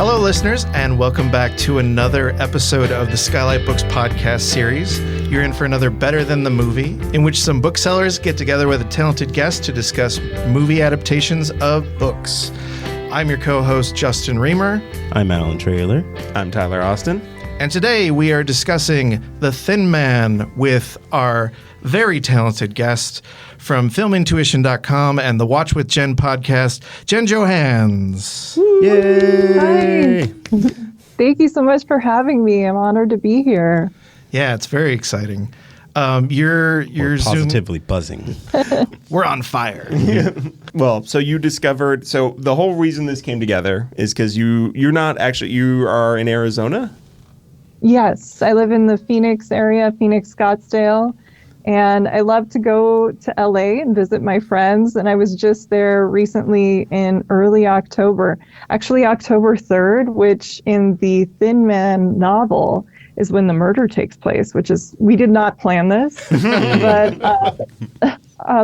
Hello, listeners, and welcome back to another episode of the Skylight Books podcast series. You're in for another Better Than the Movie, in which some booksellers get together with a talented guest to discuss movie adaptations of books. I'm your co-host, Justin Remer. I'm Allan Traylor. I'm Tyler Austin. And today we are discussing The Thin Man with our very talented guest from filmintuition.com and the Watch with Jen podcast, Jen Johans. Yay! Hi. Thank you so much for having me. I'm honored to be here. Yeah, it's very exciting. You're positively buzzing. We're on fire. Well, so you discovered, so the whole reason this came together is because you are in Arizona? Yes, I live in the Phoenix area, Phoenix, Scottsdale, and I love to go to LA and visit my friends. And I was just there recently in early October, actually October 3rd, which in the Thin Man novel is when the murder takes place, which is, we did not plan this, but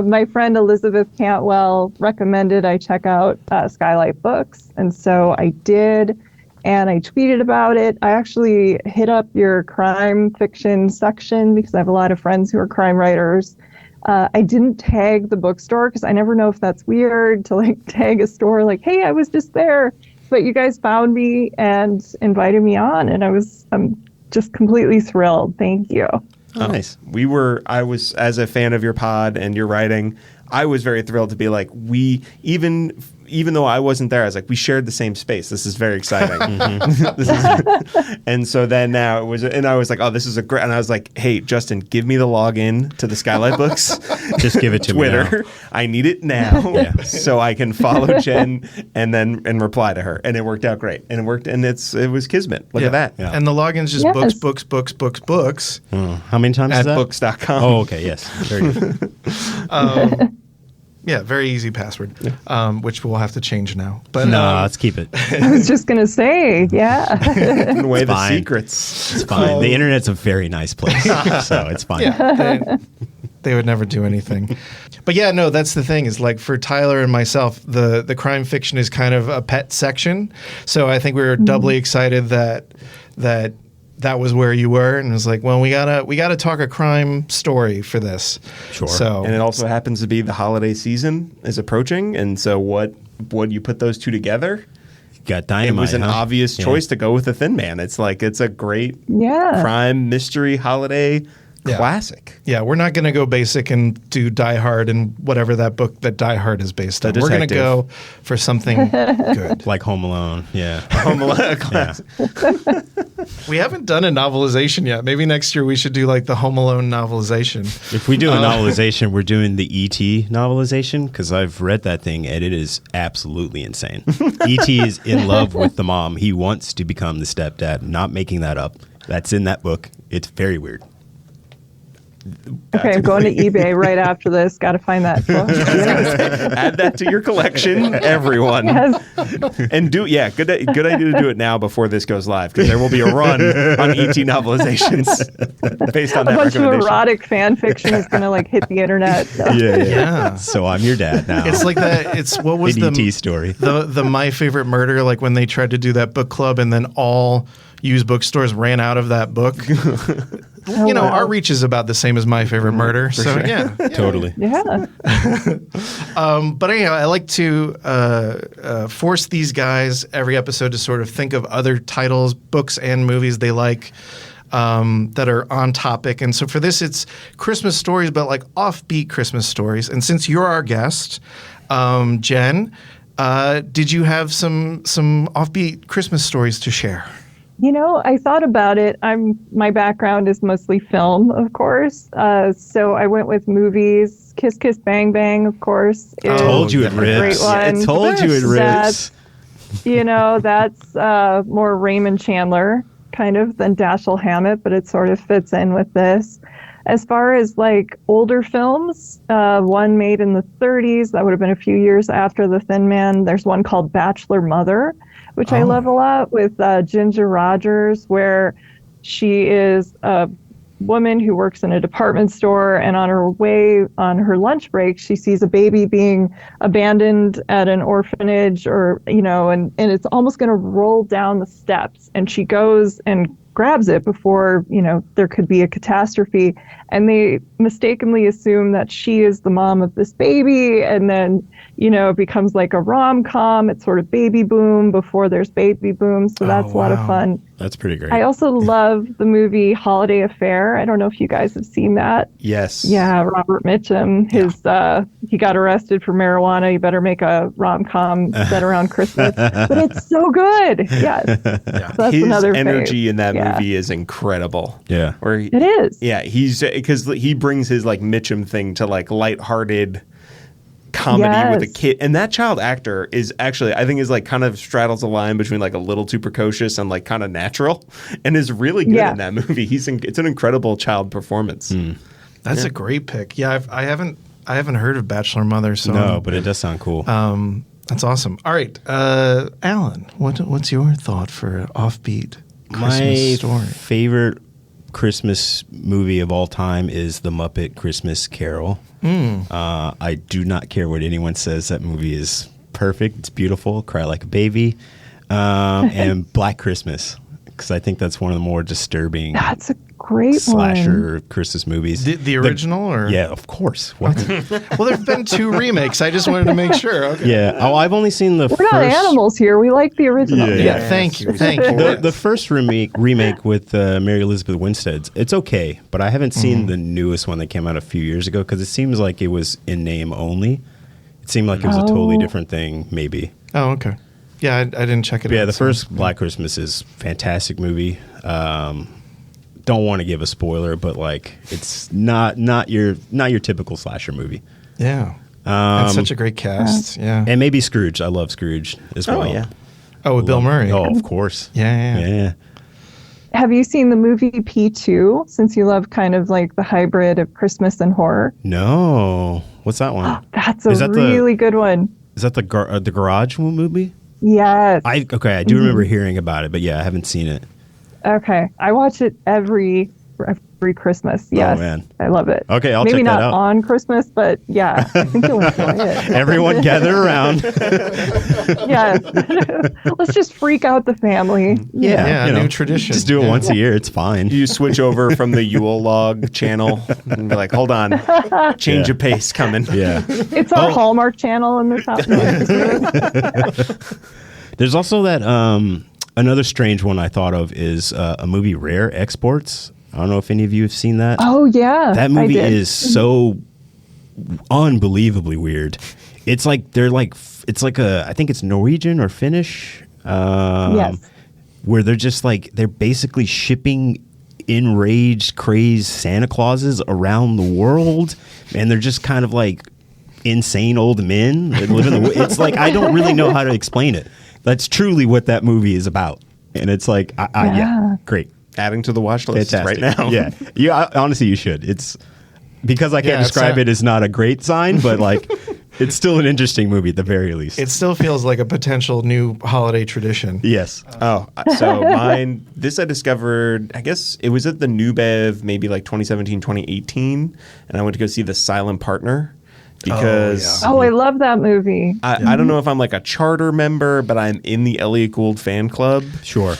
my friend Elizabeth Cantwell recommended I check out Skylight Books. And so I did, and I tweeted about it. I actually hit up your crime fiction section because I have a lot of friends who are crime writers. I didn't tag the bookstore because I never know if that's weird to like tag a store like, hey, I was just there. But you guys found me and invited me on, and I'm just completely thrilled. Thank you. Oh, nice. I was, as a fan of your pod and your writing, I was very thrilled to be like, even though I wasn't there, I was like, we shared the same space. This is very exciting. And so then now I was like, oh, this is a great, and I was like, hey, Justin, give me the login to the Skylight Books. Just give it to Twitter. me now. I need it now so I can follow Jen and reply to her. And it worked out great. And it worked, and it was kismet. Look at that. Yeah. And the login's just books. How many times At is that? books.com. Oh, okay, yes. Very good. Yeah, very easy password, which we'll have to change now. But no, let's keep it. I was just going to say, Giving away the fine. secrets. It's fine. The internet's a very nice place, so it's fine. Yeah, they would never do anything. But yeah, no, that's the thing is like for Tyler and myself, the crime fiction is kind of a pet section. So I think we were doubly excited that was where you were, and it was like, well, we gotta talk a crime story for this. Sure. So, And it also happens to be the holiday season is approaching, and so what you put those two together? Got dynamite. It was an obvious choice to go with The Thin Man. It's like it's a great crime mystery holiday classic. Yeah, we're not going to go basic and do Die Hard and whatever that book that Die Hard is based on. We're going to go for something good. Like Home Alone. Yeah. Home Alone classic. We haven't done a novelization yet. Maybe next year we should do like the Home Alone novelization. If we do a novelization, we're doing the E.T. novelization because I've read that thing and it is absolutely insane. E.T. is in love with the mom. He wants to become the stepdad. Not making that up. That's in that book. It's very weird. Okay, I'm going to eBay right after this. Got to find that book. Add that to your collection, everyone. Yes. And good idea to do it now before this goes live, because there will be a run on ET novelizations based on A that bunch of recommendation. erotic fan fiction is going to like hit the internet. So. Yeah. So I'm your dad now. It's like that. It's what was an the E.T. story. The My Favorite Murder, like when they tried to do that book club and then all used bookstores ran out of that book. Our reach is about the same as My Favorite Murder. So sure. yeah. Totally. Yeah. But anyhow, I like to force these guys every episode to sort of think of other titles, books, and movies they like that are on topic. And so for this, it's Christmas stories, but like offbeat Christmas stories. And since you're our guest, Jen, did you have some offbeat Christmas stories to share? I thought about it. My background is mostly film, of course. So I went with movies. Kiss Kiss Bang Bang, of course. I told you it rips. Great one. I told you it rips. That's more Raymond Chandler kind of than Dashiell Hammett, but it sort of fits in with this. As far as like older films, one made in the 30s, that would have been a few years after The Thin Man. There's one called Bachelor Mother, which I love a lot, with Ginger Rogers, where she is a woman who works in a department store, and on her way on her lunch break, she sees a baby being abandoned at an orphanage, or and it's almost going to roll down the steps, and she goes and grabs it before there could be a catastrophe, and they mistakenly assume that she is the mom of this baby, and then it becomes like a rom-com. It's sort of baby boom before there's baby boom, so that's a lot of fun. That's pretty great. I also love the movie Holiday Affair. I don't know if you guys have seen that. Yes. Yeah, Robert Mitchum. He got arrested for marijuana. You better make a rom-com set around Christmas. But it's so good. Yes. So that's his another energy fave. in that movie is incredible. Yeah. It is. Yeah, because he brings his like Mitchum thing to like lighthearted comedy with a kid, and that child actor is actually, I think, is like kind of straddles the line between like a little too precocious and like kind of natural, and is really good in that movie. It's an incredible child performance. That's a great pick. Yeah, I haven't heard of Bachelor Mother, so no, but it does sound cool. that's awesome. All right, Allan, what's your thought for offbeat Christmas story? My favorite Christmas movie of all time is The Muppet Christmas Carol. I do not care what anyone says. That movie is perfect. It's beautiful. Cry like a baby. And Black Christmas, because I think that's one of the more disturbing That's a great slasher Christmas movies. The original, or Yeah, of course. What? well, there've been 2 remakes. I just wanted to make sure. Okay. Yeah. Oh, I've only seen the We're first. not animals here. We like the original. Yeah, thank you. The first remake with Mary Elizabeth Winstead, it's okay, but I haven't seen the newest one that came out a few years ago, because it seems like it was in name only. It seemed like it was a totally different thing, maybe. Oh, okay. Yeah, I didn't check it out. Yeah, the first Black Christmas is a fantastic movie. Don't want to give a spoiler, but like it's not your typical slasher movie. Yeah. It's such a great cast. Yeah. And maybe Scrooge. I love Scrooge as well. yeah. Oh, with Bill Murray. Oh, of course. Yeah. Have you seen the movie P2, since you love kind of like the hybrid of Christmas and horror? No. What's that one? That's a really good one. Is that the Garage movie? Yes. I do remember hearing about it, but yeah, I haven't seen it. Okay. I watch it every Christmas. Yes. Oh, man. I love it. Okay, I'll Maybe check that not out. on Christmas, but yeah, I think you'll enjoy it. Everyone gather around. Yes. Let's just freak out the family. Yeah, you know, new tradition. Just do it once a year. It's fine. You switch over from the Yule log channel and be like, hold on, change of pace coming. Yeah. It's our Hallmark channel in this house. There's also that another strange one I thought of is a movie, Rare Exports. I don't know if any of you have seen that. Oh, yeah. That movie I did. is so unbelievably weird. It's like I think it's Norwegian or Finnish. Yes. Where they're basically shipping enraged, crazed Santa Clauses around the world, and they're just kind of like insane old men that live in the. It's like I don't really know how to explain it. That's truly what that movie is about, and it's like, yeah, great. Adding to the watch list Fantastic. right now. Yeah. Honestly, you should. It's because I can't describe it as not a great sign, but like it's still an interesting movie at the very least. It still feels like a potential new holiday tradition. Yes. So mine, this I discovered, I guess it was at the New Bev, maybe like 2017, 2018, and I went to go see The Silent Partner. Because I love that movie. I don't know if I'm like a charter member, but I'm in the Elliot Gould fan club. Sure.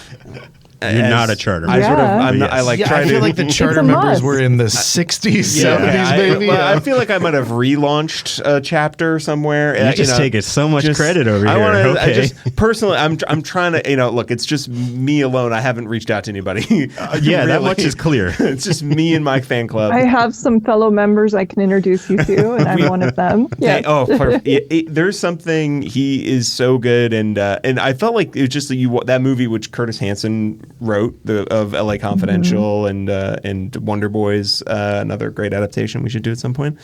You're not a charter member. I feel like the charter members were in the 60s, 70s, maybe. I feel like I might have relaunched a chapter somewhere. You just take so much credit over here. Personally, I'm trying to, look, it's just me alone. I haven't reached out to anybody. Yeah, that much is clear. It's just me and my fan club. I have some fellow members I can introduce you to, and I'm one of them. Yeah. Perfect. There's something, he is so good, and I felt like it was just that movie which Curtis Hanson wrote of LA Confidential and Wonder Boys, another great adaptation we should do at some point.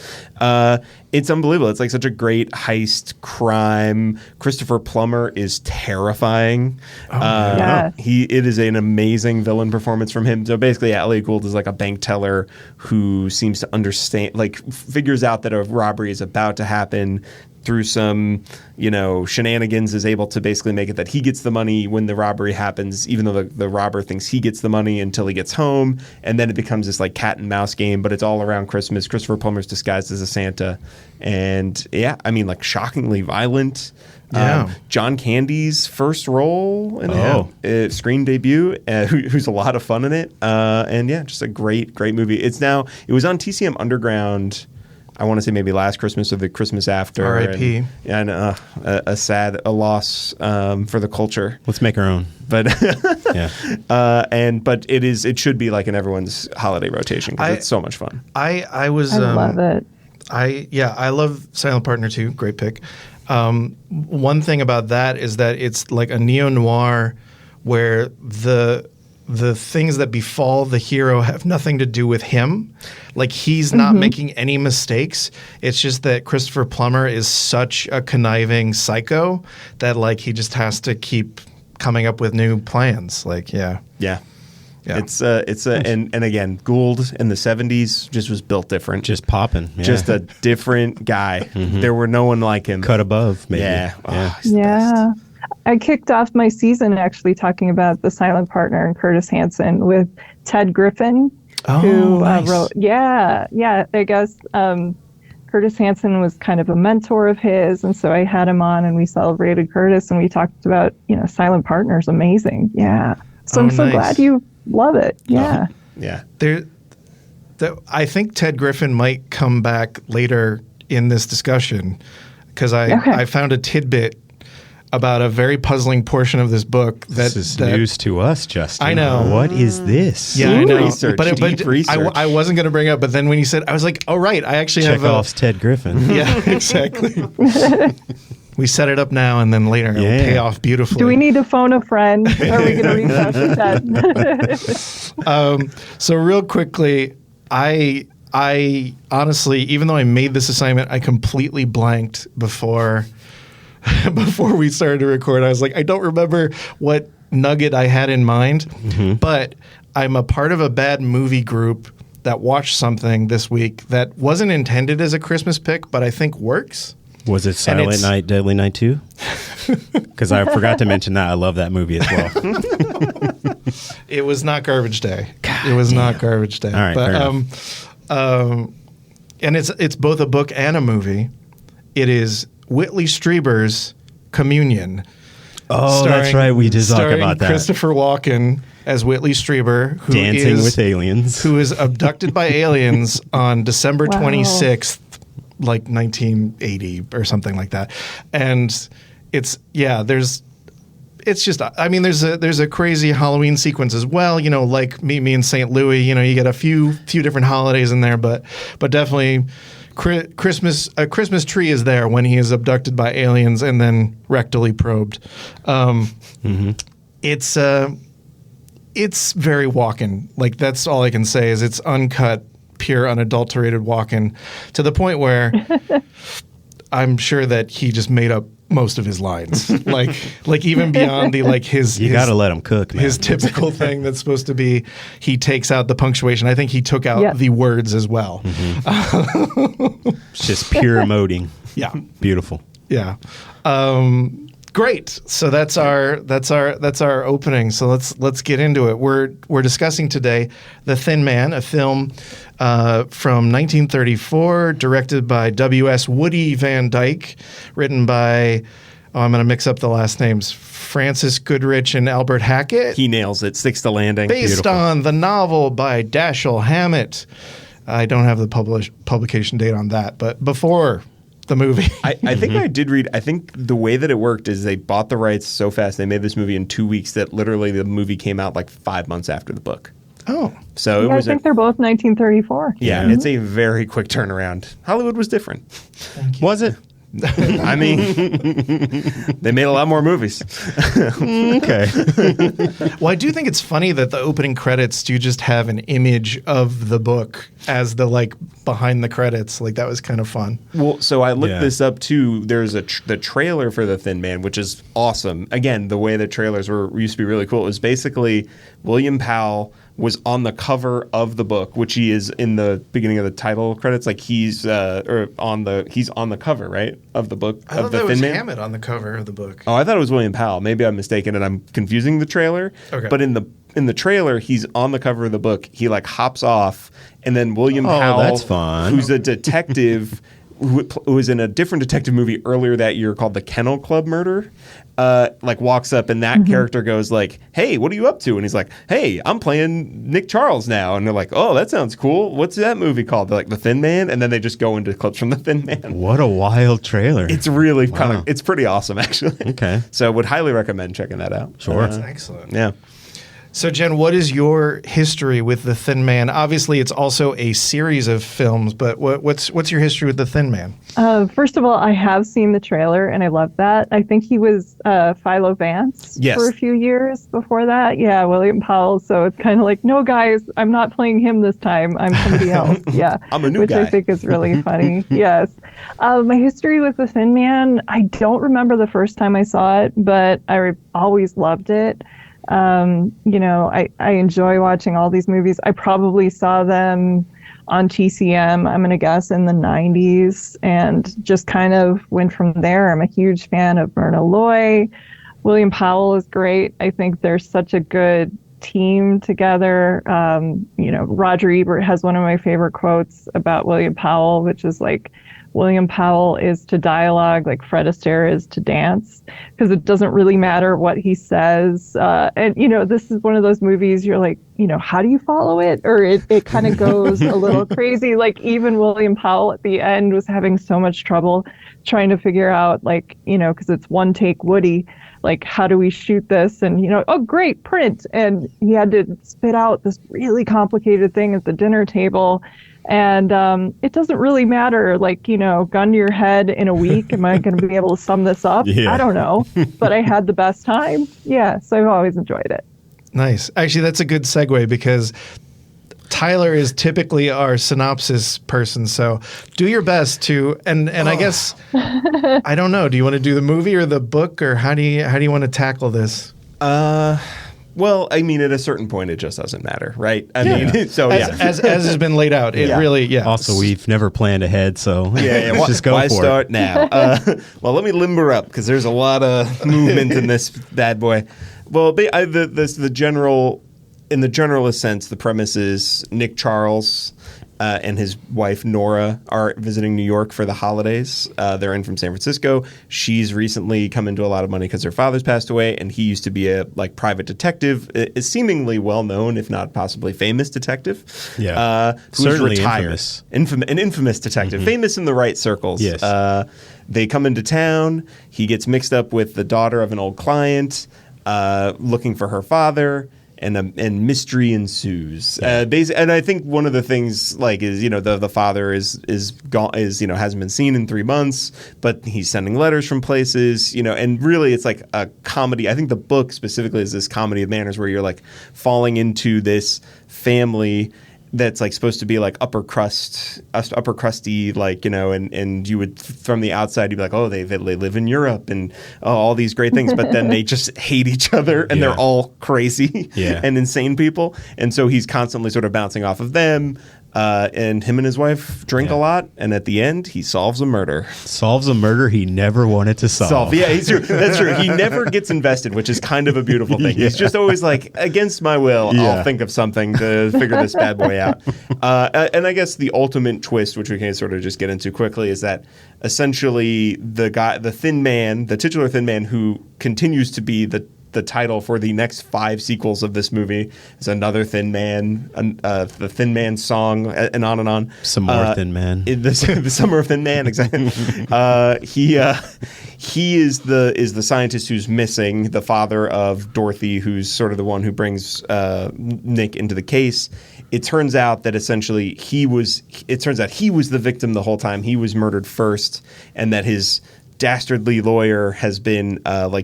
It's unbelievable. It's like such a great heist crime. Christopher Plummer is terrifying. It is an amazing villain performance from him. So basically, Elliot Gould is like a bank teller who seems to understand, like figures out that a robbery is about to happen, through some, shenanigans is able to basically make it that he gets the money when the robbery happens, even though the robber thinks he gets the money until he gets home. And then it becomes this like cat and mouse game, but it's all around Christmas. Christopher Plummer's disguised as a Santa. And like shockingly violent. Yeah. John Candy's first role in screen debut, who's a lot of fun in it. Just a great movie. It was on TCM Underground, I want to say maybe last Christmas or the Christmas after. R.I.P. And a loss for the culture. Let's make our own. But but it should be like in everyone's holiday rotation because it's so much fun. I love it. I love Silent Partner 2. Great pick. One thing about that is that it's like a neo-noir where the things that befall the hero have nothing to do with him. Like he's not making any mistakes. It's just that Christopher Plummer is such a conniving psycho that like he just has to keep coming up with new plans. Like, yeah. Yeah. And again, Gould in the 70s just was built different. Just popping. Yeah. Just a different guy. There were no one like him. Cut above, maybe. Yeah. He's the best. I kicked off my season actually talking about the Silent Partner and Curtis Hanson with Ted Griffin, who nice. wrote. I guess Curtis Hanson was kind of a mentor of his, and so I had him on, and we celebrated Curtis, and we talked about Silent Partner's amazing. Yeah, so I'm so glad you love it. Yeah, I think Ted Griffin might come back later in this discussion because I found a tidbit about a very puzzling portion of this book. This is news to us, Justin. I know. What is this? Yeah, I know. Research, deep research. I wasn't going to bring it up, but then when you said, I was like, oh, right, I actually Chekhov's Ted Griffin. Yeah, exactly. We set it up now, and then later it'll pay off beautifully. Do we need to phone a friend? Are we going to reach out to Ted? So real quickly, I honestly, even though I made this assignment, I completely blanked before we started to record. I was like, I don't remember what nugget I had in mind, but I'm a part of a bad movie group that watched something this week that wasn't intended as a Christmas pick, but I think works. Was it Silent Night, Deadly Night 2? Because I forgot to mention that. I love that movie as well. It was not Garbage Day. Not Garbage Day. All right, but and it's both a book and a movie. It is Whitley Strieber's Communion. Oh, that's right. We did talk about that. Christopher Walken as Whitley Strieber, who Dancing with aliens, who is abducted by aliens on December 26th, like 1980 or something like that. And there's a crazy Halloween sequence as well. Like Meet Me in St. Louis. You get a few different holidays in there, but definitely. A Christmas tree is there when he is abducted by aliens and then rectally probed. It's very Walken. Like that's all I can say is it's uncut, pure, unadulterated Walken to the point where I'm sure that he just made up most of his lines. like even beyond the his you got to let him cook, man. His typical thing that's supposed to be he takes out the punctuation. I think he took out the words as well. It's just pure emoting. Yeah. Beautiful. Yeah. Great. So that's our opening. So let's get into it. We're discussing today The Thin Man, a film from 1934, directed by W.S. Woody Van Dyke, written by I'm going to mix up the last names, Francis Goodrich and Albert Hackett. He nails it. Sticks the landing. Based on the novel by Dashiell Hammett. I don't have the publication date on that, but before the movie. I think I did read. I think the way that it worked is they bought the rights so fast. They made this movie in 2 weeks that literally the movie came out like 5 months after the book. Oh. So I think they're both 1934. Yeah, it's a very quick turnaround. Hollywood was different. Was it? I mean, they made a lot more movies. Okay. Well, I do think it's funny that the opening credits do just have an image of the book as the behind the credits. That was kind of fun. Well, so I looked this up too. There's the trailer for The Thin Man, which is awesome. Again, the way the trailers used to be really cool. It was basically William Powell was on the cover of the book, which he is in the beginning of the title credits. Like he's on the cover, right, of the book. I of thought the that was Thin Man. Hammett on the cover of the book. Oh, I thought it was William Powell. Maybe I'm mistaken and I'm confusing the trailer. Okay. But in the trailer, he's on the cover of the book. He like hops off, and then William Powell, that's fun. who's a detective who was in a different detective movie earlier that year called The Kennel Club Murder, like walks up, and that character goes like, "Hey, what are you up to?" And he's like, "Hey, I'm playing Nick Charles now." And they're like, "Oh, that sounds cool. What's that movie called?" They're like, "The Thin Man," and then they just go into clips from The Thin Man. What a wild trailer. It's really it's pretty awesome, actually. Okay. So would highly recommend checking that out. Sure. That's excellent. Yeah. So, Jen, what is your history with The Thin Man? Obviously, it's also a series of films, but what's your history with The Thin Man? First of all, I have seen the trailer, and I love that. I think he was Philo Vance for a few years before that. Yeah, William Powell. So it's kind of like, no, guys, I'm not playing him this time. I'm somebody else. Yeah, I'm a new guy. Which I think is really funny. Yes. My history with The Thin Man, I don't remember the first time I saw it, but I always loved it. I enjoy watching all these movies. I probably saw them on TCM, I'm going to guess, in the 90s, and just kind of went from there. I'm a huge fan of Myrna Loy. William Powell is great. I think they're such a good team together. Roger Ebert has one of my favorite quotes about William Powell, which is like, William Powell is to dialogue like Fred Astaire is to dance, because it doesn't really matter what he says. This is one of those movies you're like, how do you follow it? Or it kind of goes a little crazy. Like even William Powell at the end was having so much trouble trying to figure out, like, because it's one take Woody, like, how do we shoot this? And, oh, great, print. And he had to spit out this really complicated thing at the dinner table. And it doesn't really matter, like, gun to your head in a week. Am I going to be able to sum this up? Yeah. I don't know. But I had the best time. Yeah, so I've always enjoyed it. Nice. Actually, that's a good segue because Tyler is typically our synopsis person. So do your best to, and I guess, I don't know. Do you want to do the movie or the book, or how do you want to tackle this? Well, I mean, at a certain point, it just doesn't matter, right? I mean, so as has been laid out, it really. Also, we've never planned ahead, so let's just go why for start it. now? Well, let me limber up because there's a lot of movement in this bad boy. Well, in the generalist sense, the premise is Nick Charles and his wife Nora are visiting New York for the holidays. They're in from San Francisco. She's recently come into a lot of money because her father's passed away, and he used to be a private detective, a seemingly well known, if not possibly famous detective. Yeah, who's certainly retired, an infamous detective, famous in the right circles. Yes. They come into town. He gets mixed up with the daughter of an old client, looking for her father. And mystery ensues. And I think one of the things is the father is gone, hasn't been seen in 3 months, but he's sending letters from places, and really it's like a comedy. I think the book specifically is this comedy of manners where you're like falling into this family that's like supposed to be like upper crusty, and you would from the outside you'd be like, oh, they live in Europe and all these great things, but then they just hate each other and they're all crazy and insane people, and so he's constantly sort of bouncing off of them. And him and his wife drink a lot, and at the end, he solves a murder. Solves a murder he never wanted to solve. Yeah, that's true. He never gets invested, which is kind of a beautiful thing. He's just always like, against my will, I'll think of something to figure this bad boy out. And I guess the ultimate twist, which we can sort of just get into quickly, is that essentially the Thin Man, the titular Thin Man, who continues to be the title for the next 5 sequels of this movie is another Thin Man, the Thin Man song, and on and on. Some more Thin Man. The Summer of Thin Man, exactly. He is the scientist who's missing, the father of Dorothy, who's sort of the one who brings Nick into the case. It turns out that essentially he was the victim the whole time. He was murdered first, and that his dastardly lawyer has been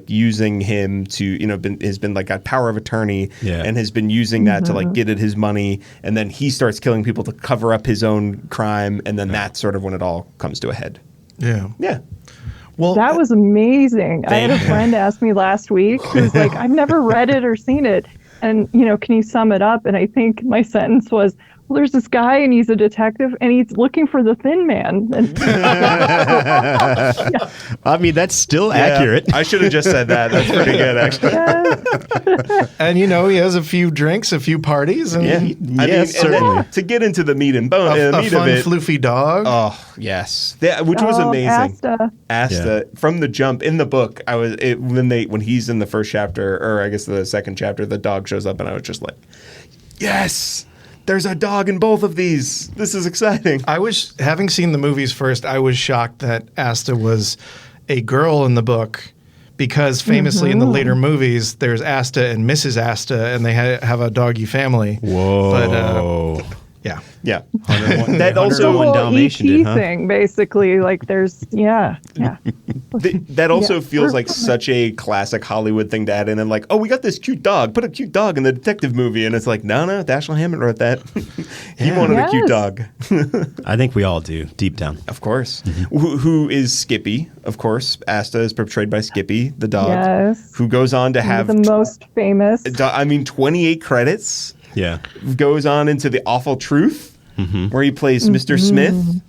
using him to has been like a power of attorney and has been using that to like get at his money, and then he starts killing people to cover up his own crime, and then that's sort of when it all comes to a head. Yeah. Well, that was amazing. I had a friend ask me last week who's like, I've never read it or seen it. And, can you sum it up? And I think my sentence was, well, there's this guy and he's a detective and he's looking for the thin man. And, I mean, that's still accurate. I should have just said that. That's pretty good, actually. And he has a few drinks, a few parties, and I mean, certainly. and to get into the meat and bone, a meat fun, of it. floofy dog. Oh yes, which was amazing. Asta. From the jump in the book. When he's in the first chapter, or I guess the second chapter, the dog shows up, and I was just like, yes. There's a dog in both of these. This is exciting. Having seen the movies first, I was shocked that Asta was a girl in the book, because famously in the later movies, there's Asta and Mrs. Asta, and they have a doggy family. Whoa. But, yeah. That also one Dalmatian did, huh? thing, basically. Like there's, that also feels like such a classic Hollywood thing to add in, and like, oh, we got this cute dog. Put a cute dog in the detective movie, and it's like, no, Dashiell Hammett wrote that. He wanted a cute dog. I think we all do, deep down. Of course. Who is Skippy? Of course, Asta is portrayed by Skippy, the dog. Yes. Who goes on to have the most famous. 28 credits. Yeah. Goes on into The Awful Truth, where he plays Mr. Smith.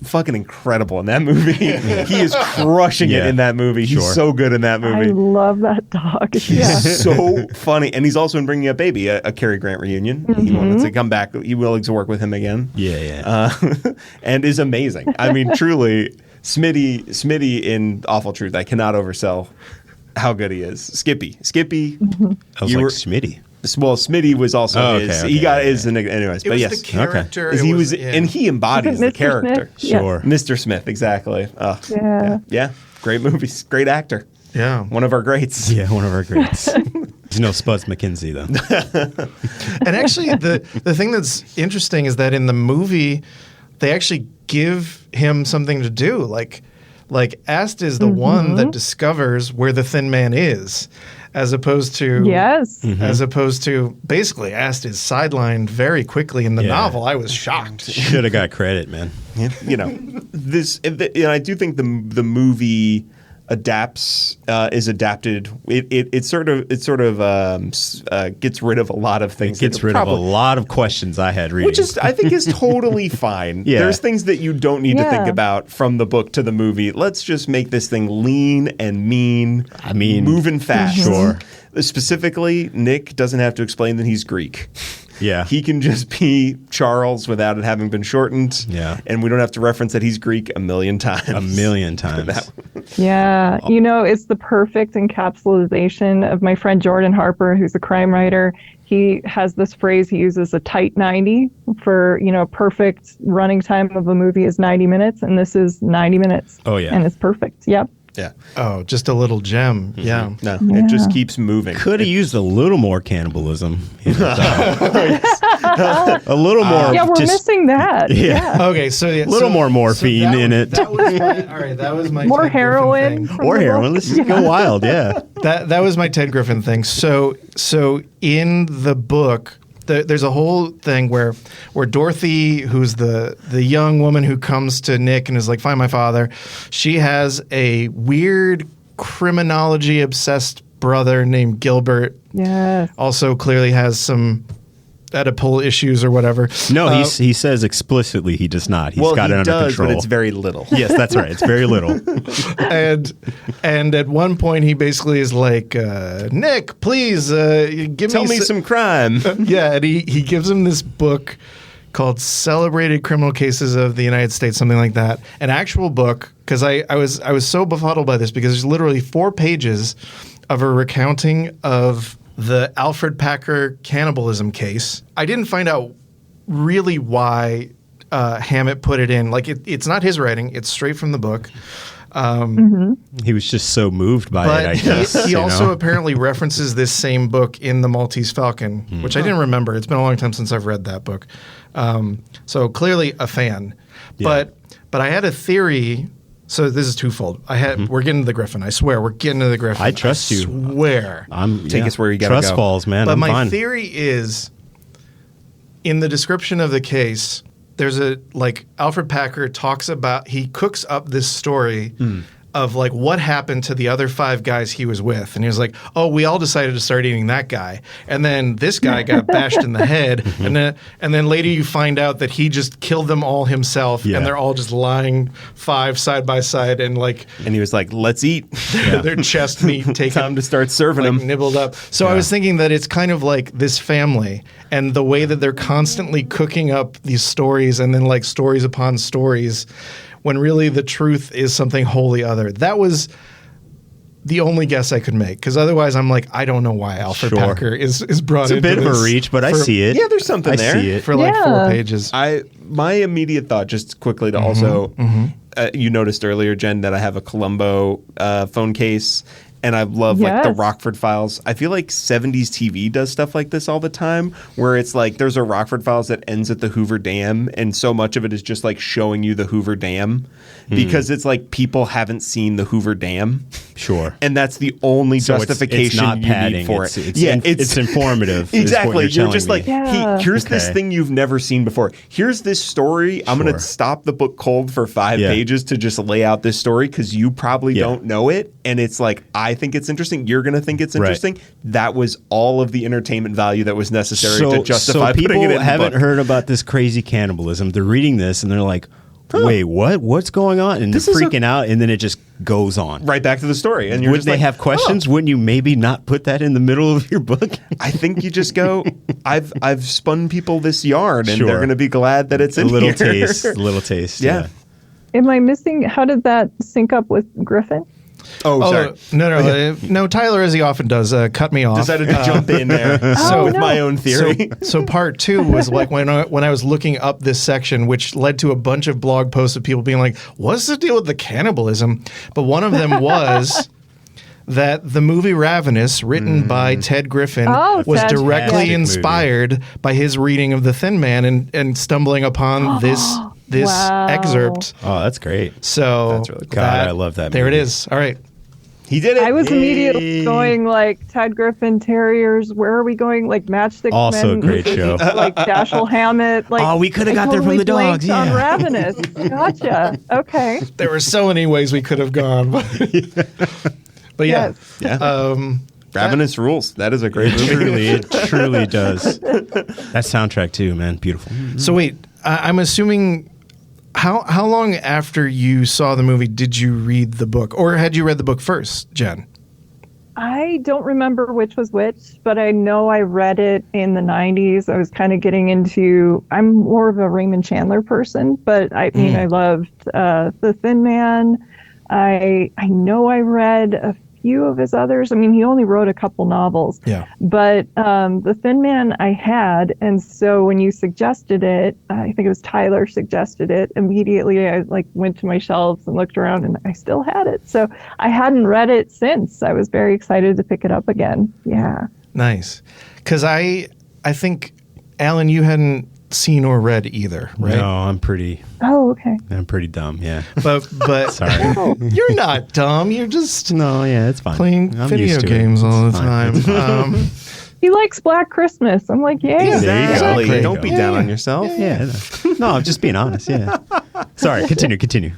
Fucking incredible in that movie. He is crushing it in that movie. He's so good in that movie. I love that dog. He's so funny. And he's also in Bringing Up Baby, a Cary Grant reunion. He wanted to come back. He willing to work with him again. Yeah. And is amazing. I mean, truly, Smitty in Awful Truth, I cannot oversell how good he is. Skippy. I was like, Smitty. Well, Smitty was also his. He got his. Anyways, but yes, the character. he was, and he embodies the character. Smith? Sure, Mr. Smith, exactly. Yeah. Great movies, great actor. Yeah, one of our greats. Yeah, one of our greats. There's no Spuds McKenzie though. And actually, the thing that's interesting is that in the movie, they actually give him something to do. Like Ast is the one that discovers where the thin man is. As opposed to basically Ast is sidelined very quickly in the novel. I was shocked. Should have got credit, man. This, and I do think the movie is adapted. It sort of gets rid of a lot of things. It gets rid of a lot of questions I had reading, which I think is totally fine. Yeah. There's things that you don't need to think about from the book to the movie. Let's just make this thing lean and mean. I mean, moving fast. Sure. Specifically, Nick doesn't have to explain that he's Greek. Yeah. He can just be Charles without it having been shortened. Yeah. And we don't have to reference that he's Greek a million times. Yeah. It's the perfect encapsulation of my friend Jordan Harper, who's a crime writer. He has this phrase he uses, a tight 90 for, perfect running time of a movie is 90 minutes. And this is 90 minutes. Oh, yeah. And it's perfect. Yep. Yeah. Oh, just a little gem. Yeah. No, it just keeps moving. Could have used a little more cannibalism. A little more. Yeah, we're missing that. Yeah. Okay, so a little more morphine in it. That was my more Ted heroin. Griffin More heroin. Let's just go wild. Yeah. That was my Ted Griffin thing. So in the book, there's a whole thing where Dorothy, who's the young woman who comes to Nick and is like, find my father, she has a weird criminology obsessed brother named Gilbert. Yes. Also clearly has some Oedipal issues or whatever. No, he says explicitly he does not. He's got it under control. But it's very little. Yes, that's right. It's very little. and at one point he basically is like, Nick, please tell me some crime. Yeah, and he gives him this book called Celebrated Criminal Cases of the United States, something like that. An actual book, because I was so befuddled by this because there's literally 4 pages of a recounting of the Alfred Packer cannibalism case. I didn't find out really why Hammett put it in. Like, it's not his writing. It's straight from the book. He was just so moved by it, I guess. He also apparently references this same book in The Maltese Falcon, which I didn't remember. It's been a long time since I've read that book. So clearly a fan. Yeah. But I had a theory. So this is twofold. We're getting to the Griffin. I swear, we're getting to the Griffin. I trust you. Swear. Take us where you gotta go. Trust falls, man. But I'm my fine. theory is, in the description of the case, there's Alfred Packer talks about, he cooks up this story of like what happened to the other 5 guys he was with. And he was like, oh, we all decided to start eating that guy. And then this guy got bashed in the head. And then later you find out that he just killed them all himself. Yeah. And they're all just lying 5 side by side and like And he was like, let's eat. their chest meat taken. Time to start serving like them. nibbled up. So I was thinking that it's kind of like this family and the way that they're constantly cooking up these stories and then like stories upon stories when really the truth is something wholly other. That was the only guess I could make because otherwise I'm like, I don't know why Alfred Sure. Packer is brought It's a into bit of a this reach, but I for- see it. Yeah, there's something there. I see it. for like Yeah. 4 pages. My immediate thought, just quickly to also, you noticed earlier, Jen, that I have a Columbo phone case, and I love like the Yes. Rockford Files. I feel like 70s TV does stuff like this all the time, where it's like there's a Rockford Files that ends at the Hoover Dam, and so much of it is just like showing you the Hoover Dam because it's like people haven't seen the Hoover Dam. Sure. And that's the only So justification it's not you padding. need for it's, it. It's informative. Exactly. Is what You're just telling like, me. Yeah. here's this Okay. thing you've never seen before. Here's this story. I'm going Sure. to stop the book cold for 5 Yeah. pages to just lay out this story because you probably Yeah. don't know it. And it's like, I think it's interesting. You're going to think it's Right. interesting. That was all of the entertainment value that was necessary to justify so putting people it in the haven't book. heard about this crazy cannibalism. They're reading this and they're like, wait, what? What's going on? And This they're is a- freaking out, and then it just goes on. Right back to the story. And you're Would just they like, have questions? Wouldn't you maybe not put that in the middle of your book? I think you just go, I've spun people this yarn and Sure. they're going to be glad that it's a in little here. taste, a little taste. Yeah. Am I missing? How did that sync up with Griffin? Oh, sorry. No, Tyler, as he often does, cut me off. Decided to jump in there with no. my own theory. So part 2 was like when I was looking up this section, which led to a bunch of blog posts of people being like, "What's the deal with the cannibalism?" But one of them was that the movie Ravenous, written by Ted Griffin, Oh, was Ted. directly Fantastic inspired by his reading of The Thin Man and stumbling upon this Wow. excerpt. Oh, that's great. So That's really cool. God, I love that There movie. it is. All right. He did it. I was immediately going like Ted Griffin Terriers. Where are we going? Like Matchstick Also a Men, great show. Like Dashiell Hammett. Like Oh, we coulda I got there from totally the dogs, blanked On yeah. Ravenous. Gotcha. Okay. There were so many ways we could have gone. But yeah. Yes. Ravenous rules. That is a great movie. It truly does. That soundtrack too, man, beautiful. So wait, I'm assuming how long after you saw the movie did you read the book, or had you read the book first, Jen? I don't remember which was which, but I know I read it in the 90s. I was kind of getting into, I'm more of a Raymond Chandler person, but I mean, I loved The Thin Man. I know I read a few of his others. I mean, he only wrote a couple novels. Yeah. But The Thin Man I had, and so when you suggested it, I think it was Tyler suggested it, immediately I like went to my shelves and looked around and I still had it. So I hadn't read it since. I was very excited to pick it up again. Yeah. Nice. Because I think, Allan, you hadn't seen or read either, right? No, I'm pretty Oh, okay. dumb. Yeah. But Sorry. you're not dumb. You're just No, yeah, it's fine. playing I'm video used to it. games all the It's fine. time. He likes Black Christmas. I'm like, yay. There you go. Exactly. There you Don't go. be down on yourself. Yeah. No, I'm just being honest. Yeah. Sorry. Continue.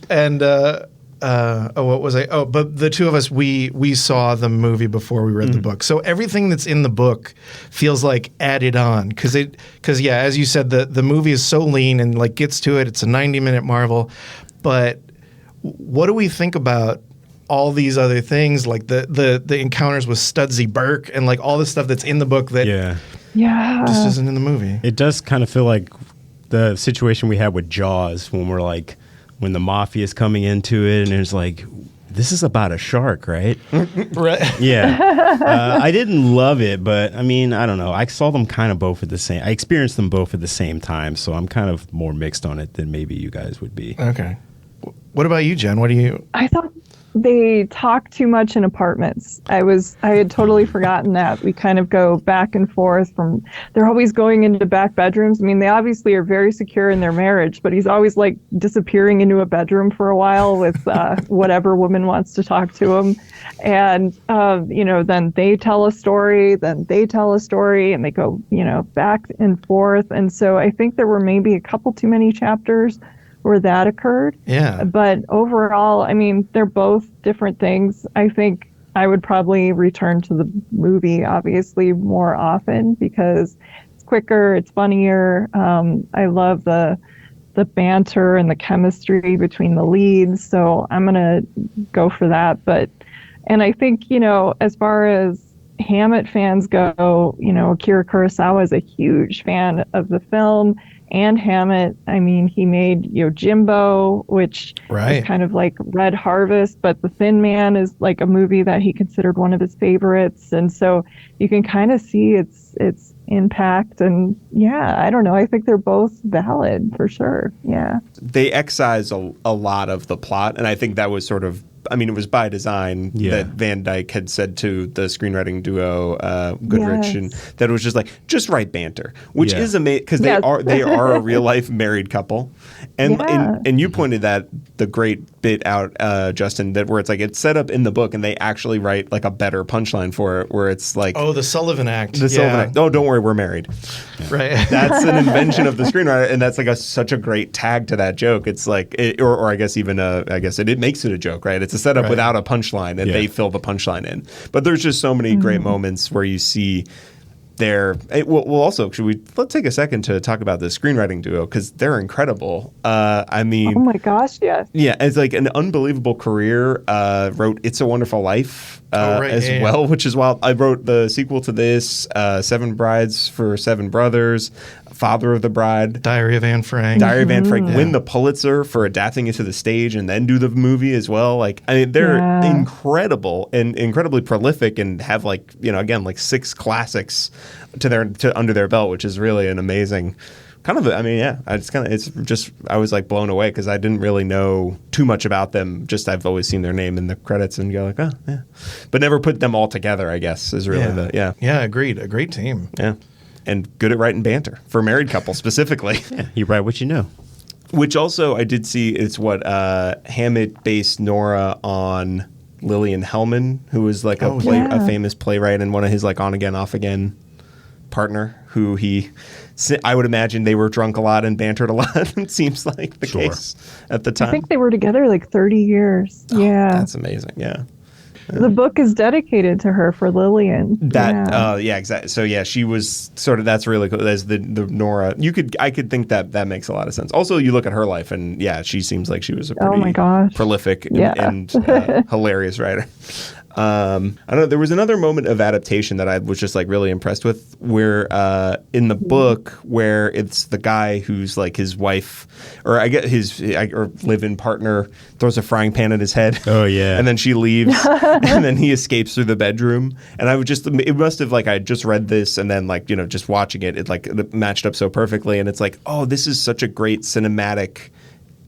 And what was I? Oh, but the two of us, we saw the movie before we read the book. So everything that's in the book feels like added on because yeah, as you said, the movie is so lean and like gets to it. It's a 90-minute marvel, but what do we think about all these other things like the encounters with Studsy Burke and like all the stuff that's in the book that Yeah. Yeah. just isn't in the movie? It does kind of feel like the situation we had with Jaws when we're like, when the mafia is coming into it and it's like, this is about a shark, right? Right. Yeah. I didn't love it, but I mean, I don't know. I saw them kind of both at the same, I experienced them both at the same time. So I'm kind of more mixed on it than maybe you guys would be. Okay. What about you, Jen? What do you? I thought they talk too much in apartments. I had totally forgotten that. We kind of go back and forth from, they're always going into back bedrooms. I mean, they obviously are very secure in their marriage, but he's always like disappearing into a bedroom for a while with whatever woman wants to talk to him. And, then they tell a story, and they go, back and forth. And so I think there were maybe a couple too many chapters where that occurred. Yeah. But overall, I mean, they're both different things. I think I would probably return to the movie, obviously, more often because it's quicker, it's funnier. I love the banter and the chemistry between the leads, so I'm gonna go for that. And I think, you know, as far as Hammett fans go, you know, Akira Kurosawa is a huge fan of the film and Hammett. I mean, he made Yojimbo, which is kind of like Red Harvest, but The Thin Man is like a movie that he considered one of his favorites. And so you can kind of see its impact. And yeah, I don't know. I think they're both valid for sure. Yeah. They excise a lot of the plot. And I think that was sort of, I mean, it was by design that Van Dyke had said to the screenwriting duo Goodrich, and that it was just like, just write banter, which is amazing because they are a real life married couple, and you pointed that the great bit out, Justin, that where it's like it's set up in the book and they actually write like a better punchline for it, where it's like, oh, the Sullivan Act, Sullivan Act. Oh, don't worry, we're married. Right. That's an invention of the screenwriter, and that's like such a great tag to that joke. It's like, or I guess even it makes it a joke, right? It's a setup without a punchline, and they fill the punchline in. But there's just so many great moments where you see let's take a second to talk about the screenwriting duo because they're incredible. I mean, oh my gosh, yes. Yeah, it's like an unbelievable career. Wrote It's a Wonderful Life well, which is wild. I wrote the sequel to this, Seven Brides for Seven Brothers, Father of the Bride, Diary of Anne Frank, win the Pulitzer for adapting it to the stage and then do the movie as well. Like, I mean, they're incredible and incredibly prolific and have like, you know, again, like 6 classics to under their belt, which is really an amazing kind of. I mean, yeah, I was like blown away because I didn't really know too much about them. Just I've always seen their name in the credits and go like, oh yeah, but never put them all together. I guess is really agreed. A great team. Yeah. And good at writing banter for married couples specifically. Yeah, you write what you know. Which also I did see it's what Hammett based Nora on Lillian Hellman, who was like a famous playwright and one of his like on again off again partner who I would imagine they were drunk a lot and bantered a lot. It seems like the case at the time. I think they were together like 30 years. Yeah. That's amazing. Yeah. The book is dedicated to her for Lillian. Exactly. So yeah, she was sort of, that's really cool. As the Nora, I could think that makes a lot of sense. Also, you look at her life and yeah, she seems like she was a pretty prolific and hilarious writer. I don't know. There was another moment of adaptation that I was just like really impressed with, where in the book, where it's the guy who's like his wife, or I get his live-in partner throws a frying pan at his head. Oh yeah, and then she leaves, and then he escapes through the bedroom. And it must have like I just read this, and then like just watching it matched up so perfectly. And it's like, oh, this is such a great cinematic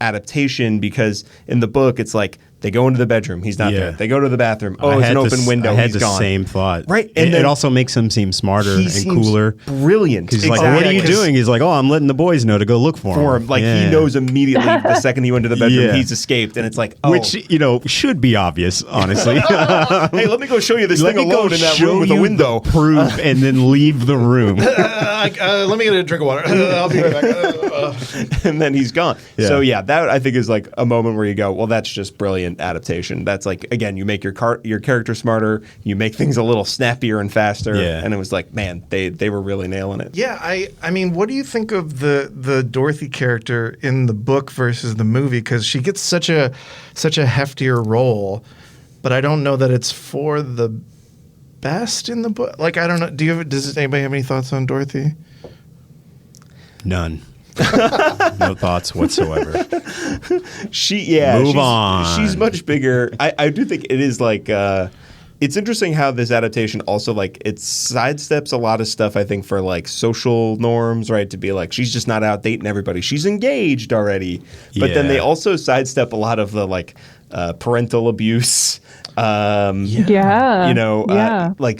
adaptation because in the book it's like they go into the bedroom, he's not there. They go to the bathroom. Oh, it's an open window. I had he's the same thought. Right, and it also makes him seem smarter and cooler. Brilliant. He's like, "What are you doing?" He's like, "Oh, I'm letting the boys know to go look for him." Like he knows immediately the second he went to the bedroom, he's escaped, and it's like, which should be obvious, honestly. Hey, let me go show you this thing alone in that room with a window. Proof, and then leave the room. Let me get a drink of water. I'll be right back. And then he's gone. Yeah. So yeah, that I think is like a moment where you go, well, that's just brilliant adaptation. That's like, again, you make your character smarter, you make things a little snappier and faster, and it was like, man, they were really nailing it. Yeah, I mean, what do you think of the Dorothy character in the book versus the movie? Because she gets such a heftier role, but I don't know that it's for the best in the book. Like, I don't know. Does anybody have any thoughts on Dorothy? None. No thoughts whatsoever. Move on. She's much bigger. I do think it is like it's interesting how this adaptation also like it sidesteps a lot of stuff, I think, for like social norms, right? To be like, she's just not out dating everybody. She's engaged already. But then they also sidestep a lot of the like parental abuse. Like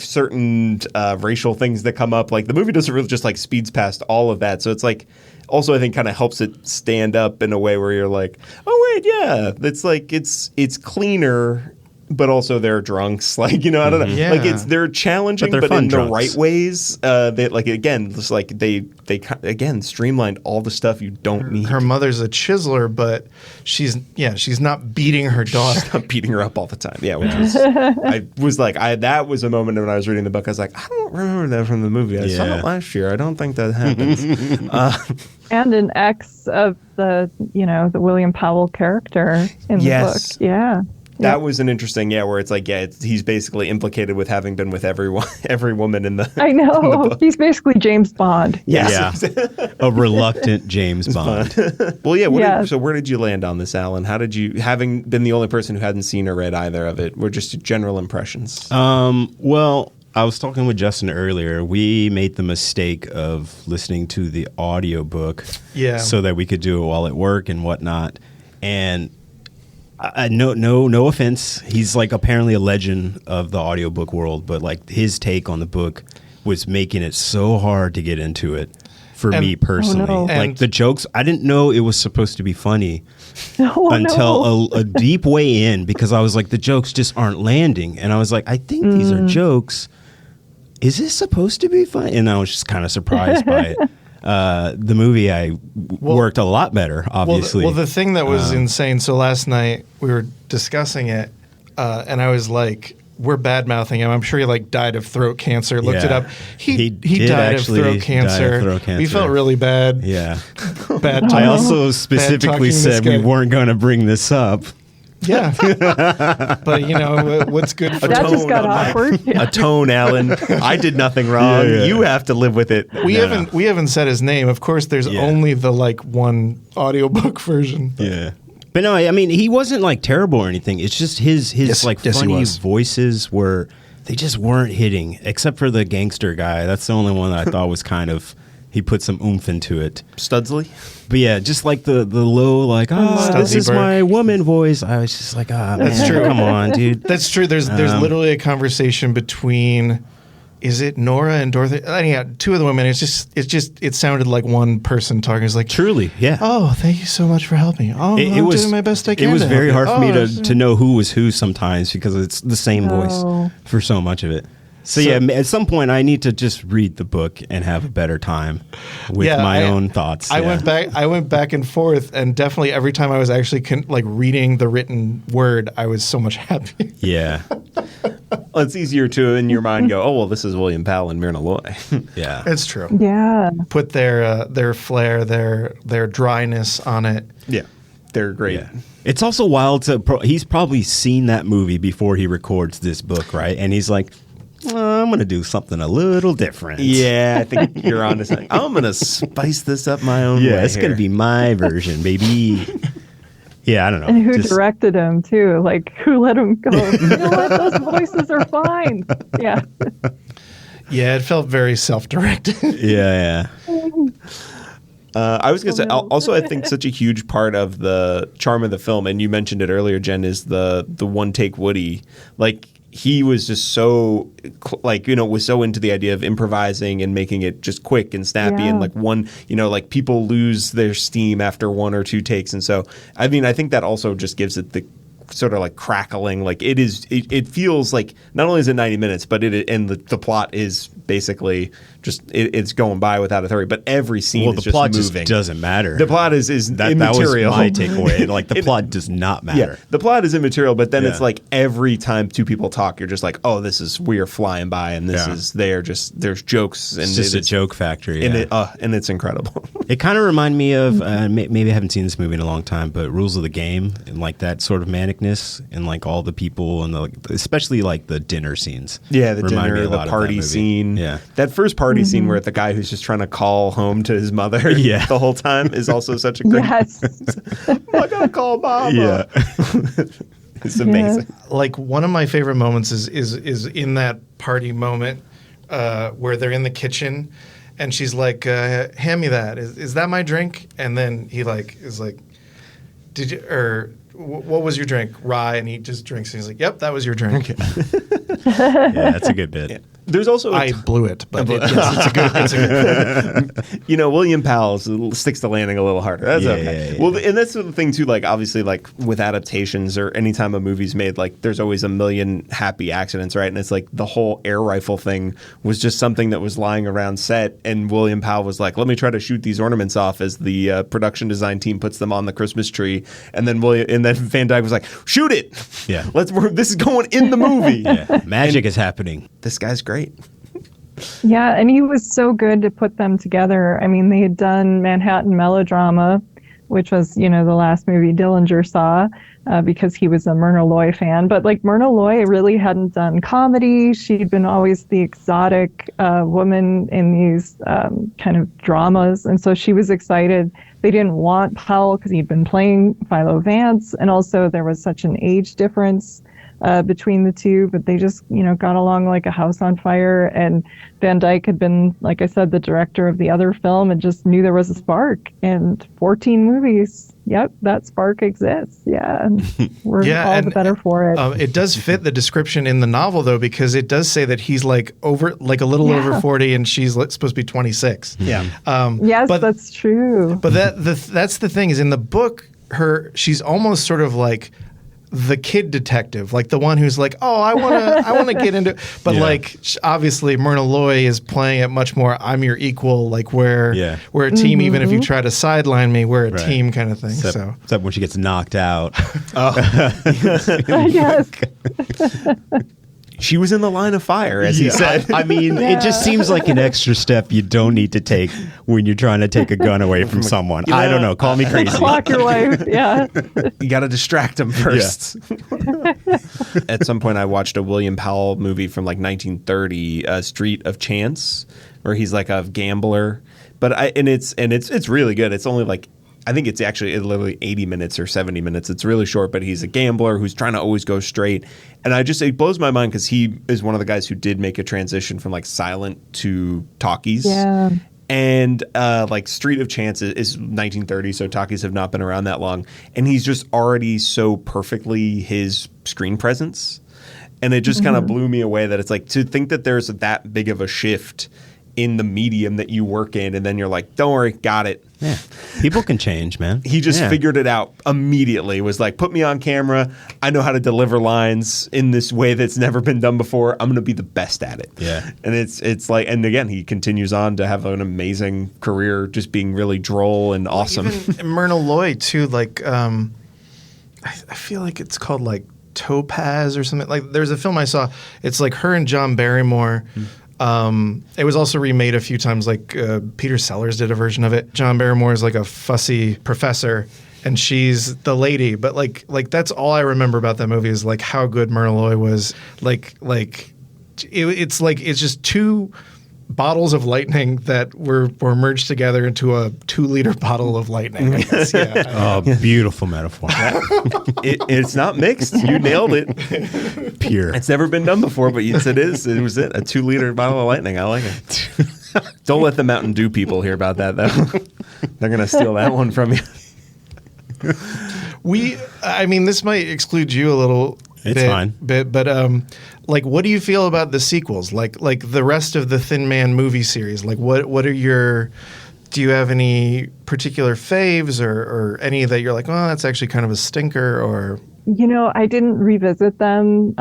certain racial things that come up. Like the movie doesn't really just like speeds past all of that. So it's like also I think kind of helps it stand up in a way where you're like, oh wait, yeah, it's like it's cleaner but also they're drunks. Like, you know, I don't know. Yeah. Like they're challenging, But but, they're fun in drunks. the right ways. They like again, just like they again streamlined all the stuff you don't need. Her mother's a chiseler, but she's not beating her daughter. I'm beating her up all the time. Yeah, which was I was like that was a moment when I was reading the book. I was like, I don't remember that from the movie. I saw Yeah. it last year. I don't think that happens. And an ex of the William Powell character in the Yes. book. Yeah. That was an interesting, where it's like, he's basically implicated with having been with every woman in the. I know. He's basically James Bond. Yes. Yeah. A reluctant James Bond. Well, yeah. Yes. So where did you land on this, Alan? How did you, having been the only person who hadn't seen or read either of it, were just general impressions? Well, I was talking with Justin earlier. We made the mistake of listening to the audiobook so that we could do it while at work and whatnot. And no offense. He's like apparently a legend of the audiobook world, but like his take on the book was making it so hard to get into it for me personally. Oh, no. Like the jokes, I didn't know it was supposed to be funny Oh, until a deep way in, because I was like, the jokes just aren't landing. And I was like, I think these are jokes. Is this supposed to be funny? And I was just kind of surprised by it. The movie worked a lot better, obviously. Well, the thing that was insane. So last night we were discussing it, and I was like, "We're bad mouthing him. I'm sure he like died of throat cancer." Looked it up. He did died of actually throat cancer. die of throat cancer. We felt really bad. Yeah. Bad. I talking- also bad specifically talking this said we guy. weren't going to bring this up. Yeah. But what's good for That just tone got on my- awkward. A tone, Alan. I did nothing wrong. Yeah. You have to live with it. we haven't said his name. Of course, there's only the like one audiobook version. Yeah. But no, I mean, he wasn't like terrible or anything. It's just his Yes, like yes, he funny was. voices they just weren't hitting, except for the gangster guy. That's the only one that I thought was kind of, he put some oomph into it. Studsley? But yeah, just like the low, like, this Studsley is Burke. my woman voice. I was just like, That's man, true. Come on, dude. That's true. There's literally a conversation between, is it Nora and Dorothy? Anyhow, two of the women. It sounded like one person talking. It's like, Truly, yeah. oh, thank you so much for helping. Oh, It I'm was doing my best I can. It was to very help hard you. for me to know who was who sometimes, because it's the same Oh. voice for so much of it. So yeah, at some point I need to just read the book and have a better time with my own thoughts. I yeah. went back and forth, and definitely every time I was actually reading the written word, I was so much happier. Yeah, Well, it's easier to, in your mind, go, oh, well, this is William Powell and Myrna Loy. yeah. It's true. Yeah. Put their flair, their dryness on it. Yeah. They're great. Yeah. It's also wild he's probably seen that movie before he records this book, right? And he's like, I'm going to do something a little different. Yeah, I think you're on to something. I'm going to spice this up my own way. Yeah, it's going to here. be my version, baby. Yeah, I don't know. And who Just- directed him, too? Like, who let him go? You know what? Those voices are fine. Yeah. Yeah, it felt very self-directed. Yeah, I was going to say, also, I think such a huge part of the charm of the film, and you mentioned it earlier, Jen, is the one-take Woody. Like, he was just so, was so into the idea of improvising and making it just quick and snappy. Yeah. And like one, people lose their steam after one or two takes. And so, I mean, I think that also just gives it the sort of like crackling, like it feels like not only is it 90 minutes, but the plot is basically just it's going by without authority, but every scene Well, is the just plot moving. just doesn't matter. The plot is that immaterial. was my takeaway. Like the plot does not matter. Yeah, the plot is immaterial, but then Yeah. it's like every time two people talk, you're just like, oh, we are flying by, and this Yeah. is there's jokes, and It's just a joke factory. and Yeah. and it's incredible. It kind of reminded me of maybe I haven't seen this movie in a long time, but Rules of the Game, and like that sort of manicness, and like all the people, and especially like the dinner scenes. Yeah, the Remind me dinner, a the lot of that party movie. scene. Yeah, that first party scene where the guy who's just trying to call home to his mother Yeah. the whole time is also such a great. Yes. I gotta call mama. yeah. It's amazing. Like one of my favorite moments is in that party moment where they're in the kitchen and she's like, hand me that. Is that my drink? And then he is like, did you, or what was your drink? Rye. And he just drinks and he's like, yep, that was your drink. Yeah, that's a good bit. There's also I blew it, but yes, it's a good. you know, William Powell sticks the landing a little harder. That's okay. Yeah. Well, and that's the thing too. Like, obviously, like with adaptations or anytime a movie's made, like there's always a million happy accidents, right? And it's like the whole air rifle thing was just something that was lying around set, and William Powell was like, "Let me try to shoot these ornaments off," as the production design team puts them on the Christmas tree, and then Van Dyke was like, "Shoot it! Yeah, this is going in the movie. Yeah. Magic is happening. This guy's great." Yeah, and he was so good to put them together. I mean, they had done Manhattan Melodrama, which was, the last movie Dillinger saw, because he was a Myrna Loy fan. But like Myrna Loy really hadn't done comedy. She'd been always the exotic woman in these kind of dramas. And so she was excited. They didn't want Powell because he'd been playing Philo Vance. And also there was such an age difference between the two, but they just, got along like a house on fire. And Van Dyke had been, like I said, the director of the other film and just knew there was a spark. And 14 movies, yep, that spark exists. Yeah, and we're all the better for it. It does fit the description in the novel, though, because it does say that he's like a little over 40 and she's supposed to be 26. Yeah. Yes, that's true. But that's the thing is in the book, she's almost sort of like the kid detective, like the one who's like, oh, I want to get into it. But like, obviously Myrna Loy is playing it much more, I'm your equal, like we're a team, even if you try to sideline me, we're a team kind of thing. Except when she gets knocked out. Yes. She was in the line of fire, as he said. I mean, it just seems like an extra step you don't need to take when you're trying to take a gun away from someone. I don't know. Call me crazy. Clock your wife. Yeah. You got to distract him first. Yeah. At some point, I watched a William Powell movie from like 1930, Street of Chance, where he's like a gambler. But it's really good. It's only like, I think it's actually literally 80 minutes or 70 minutes. It's really short, but he's a gambler who's trying to always go straight. And it blows my mind because he is one of the guys who did make a transition from like silent to talkies. Yeah. And like Street of Chance is 1930, so talkies have not been around that long. And he's just already so perfectly his screen presence. And it just kind of blew me away that it's like to think that there's that big of a shift in the medium that you work in, and then you're like, don't worry, got it. Yeah. People can change, man. He just figured it out immediately. Was like, put me on camera. I know how to deliver lines in this way that's never been done before. I'm going to be the best at it. Yeah. And it's like, and again, he continues on to have an amazing career, just being really droll and awesome. Even Myrna Loy too. Like, I feel like it's called like Topaz or something. Like, there's a film I saw. It's like her and John Barrymore. It was also remade a few times, like Peter Sellers did a version of it. John Barrymore is like a fussy professor, and she's the lady. But like that's all I remember about that movie is like how good Myrna Loy was. It's just two bottles of lightning that were merged together into a 2-liter bottle of lightning, I guess. Yeah. Beautiful metaphor. It's not mixed. You nailed it. Pure. It's never been done before, but yes, it is. It was it. A 2-liter bottle of lightning. I like it. Don't let the Mountain Dew people hear about that, though. They're going to steal that one from you. This might exclude you a little bit, but like, what do you feel about the sequels? Like the rest of the Thin Man movie series? Like, what are do you have any particular faves or any that you're like, oh, that's actually kind of a stinker? Or I didn't revisit them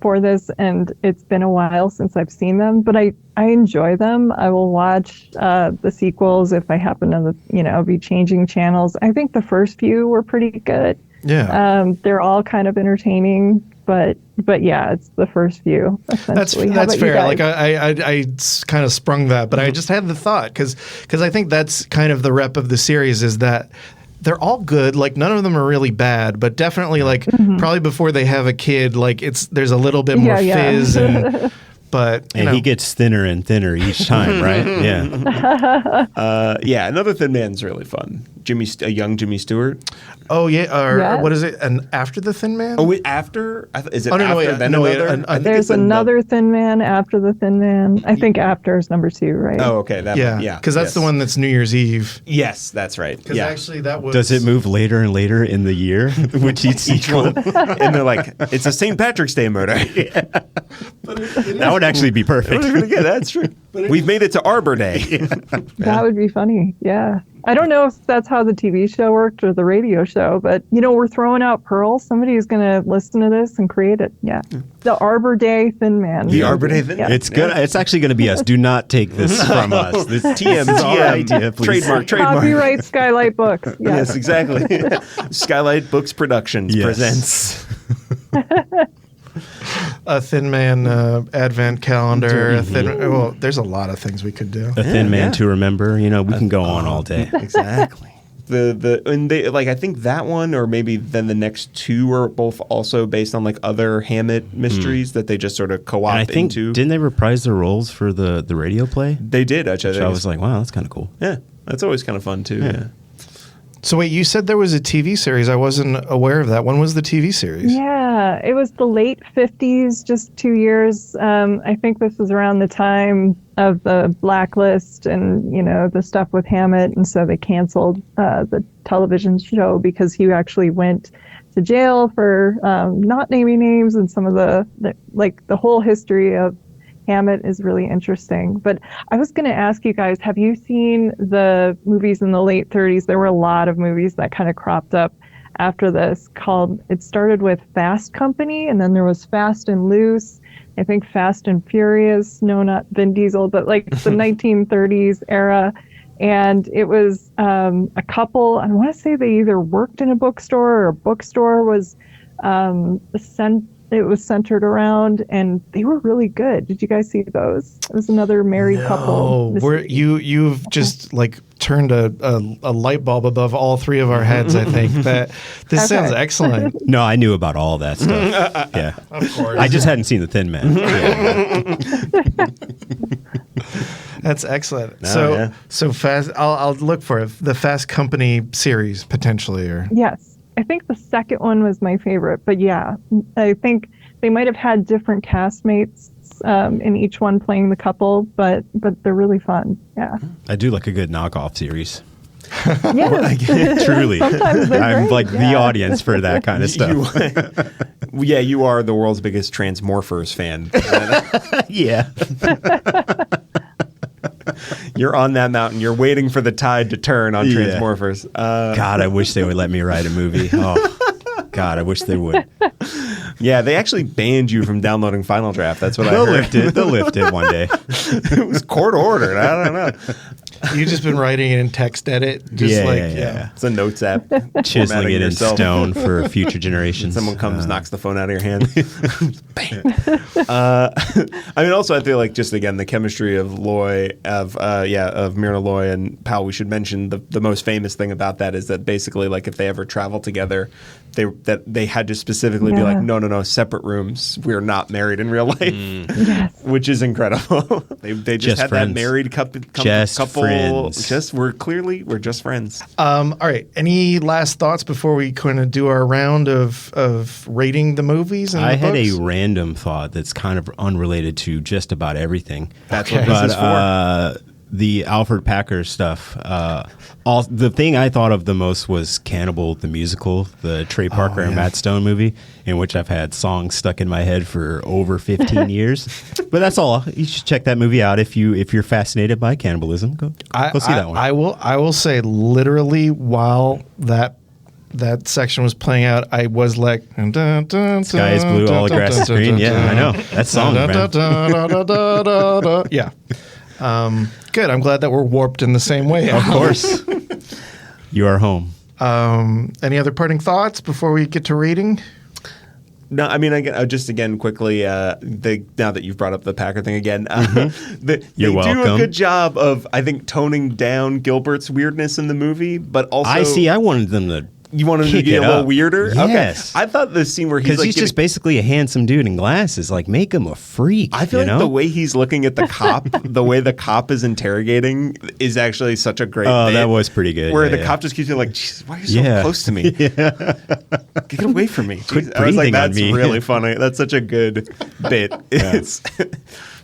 for this, and it's been a while since I've seen them, but I enjoy them. I will watch the sequels if I happen to, be changing channels. I think the first few were pretty good. Yeah. They're all kind of entertaining, but yeah, it's the first few. That's fair. Like I kind of sprung that, but I just had the thought because I think that's kind of the rep of the series is that they're all good. Like none of them are really bad, but definitely like probably before they have a kid, like there's a little bit more fizz and. But he gets thinner and thinner each time, right? Yeah. Another Thin Man's really fun. a young Jimmy Stewart. Oh yeah, or Yes. what is it? And After the Thin Man? Oh, wait, after? Is it Oh, no, after wait, then no, wait, another? I think There's it's another Thin Man after the Thin Man. I think after is number 2, right? Oh, okay. That one, yeah, because that's yes. the one that's New Year's Eve. Yes, that's right. Because Yeah. actually, that was. Does it move later and later in the year? Which each one? And they're like, it's a St. Patrick's Day murder. That would actually be perfect. Yeah, that's true. We've made it to Arbor Day. That would be funny. Yeah. I don't know if that's how the TV show worked or the radio show, but we're throwing out pearls. Somebody's going to listen to this and create it. Yeah. The Arbor Day Thin Man. The Arbor Day Thin Man. It's good. It's actually going to be us. Do not take this from us. This TM, is our idea, please. trademark. Copyright Skylight Books. Yes, exactly. Skylight Books Productions Yes. presents. a Thin Man advent calendar? Well, there's a lot of things we could do. A thin man yeah. to remember. We can go on all day. Exactly. And they I think that one or maybe then the next 2 are both also based on like other Hammett mysteries that they just sort of co-op And I think into. didn't they reprise their roles for the radio play? They did, actually. So I was like, wow, that's kind of cool. yeah, that's always kind of fun too. Yeah. So wait, you said there was a TV series. I wasn't aware of that. When was the TV series? Yeah, it was the late 50s, just 2 years. I think this was around the time of the Blacklist and, the stuff with Hammett. And so they canceled the television show because he actually went to jail for not naming names, and some of the whole history of Hammett is really interesting. But I was going to ask you guys, have you seen the movies in the late 30s? There were a lot of movies that kind of cropped up after this it started with Fast Company, and then there was Fast and Loose, I think Fast and Furious, no, not Vin Diesel, but like the 1930s era. And it was a couple, I want to say they either worked in a bookstore or a bookstore was it was centered around, and they were really good. Did you guys see those? It was another married couple. Oh, you've just like turned a light bulb above all 3 of our heads. I think that this sounds excellent. No, I knew about all that stuff. Yeah, Of course, I just hadn't seen the Thin Man. that's excellent. No, So fast. I'll look for it. The Fast Company series potentially, or Yes. I think the second one was my favorite, but yeah, I think they might have had different castmates in each one playing the couple, but they're really fun. Yeah. I do like a good knockoff series. Yes. Truly, Sometimes they're I'm great, like the yeah. audience for that kind of stuff. You are the world's biggest Transmorphers fan. Yeah. You're on that mountain. You're waiting for the tide to turn on Yeah. Transmorphers. God, I wish they would let me write a movie. Oh, God, I wish they would. Yeah, they actually banned you from downloading Final Draft. That's what I They'll heard. lift it. They'll lift it one day. It was court ordered. I don't know. you've just been writing it in text edit. Just Yeah. It's a notes app. Chiseling Formatting it in yourself. stone for future generations. Someone comes, knocks the phone out of your hand. Bam. I mean, also, I feel like just again the chemistry of Myrna Loy and Powell. We should mention the most famous thing about that is that basically, like, if they ever travel together, they had to specifically be like, no, separate rooms. We're not married in real life, Yes. which is incredible. they just had friends. that married couple. Friends. We're just friends. All right. Any last thoughts before we kind of do our round of rating the movies? And I the had books? a random thought that's kind of unrelated to just about everything. That's Okay. what this is for. The Alfred Packer stuff. The thing I thought of the most was Cannibal the Musical, the Trey Parker and Matt Stone movie, in which I've had songs stuck in my head for over 15 years. But that's all. You should check that movie out if you're fascinated by cannibalism. Go see that one. I will say literally while that section was playing out, I was like, Sky is blue, all the grass is green. Yeah, I know. That song, man. Yeah. Good. I'm glad that we're warped in the same way. Of course. You are home. Any other parting thoughts before we get to rating? No, I mean, just again quickly, now that you've brought up the Packer thing again, they You're do a welcome. good job of, I think, toning down Gilbert's weirdness in the movie, but also I wanted them to You want him to Kick get it a little up. weirder? Yes. Okay. I thought the scene where Because he's he's just basically a handsome dude in glasses. Like, make him a freak. I feel you like know? the way he's looking at the cop, the way the cop is interrogating is actually such a great Oh, bit, that was pretty good. Where Yeah, the yeah. cop just keeps being like, Jesus, why are you so Yeah. close to me? Get away from me. Quit Jeez. I was like, breathing on that's me. really funny. That's such a good bit. It's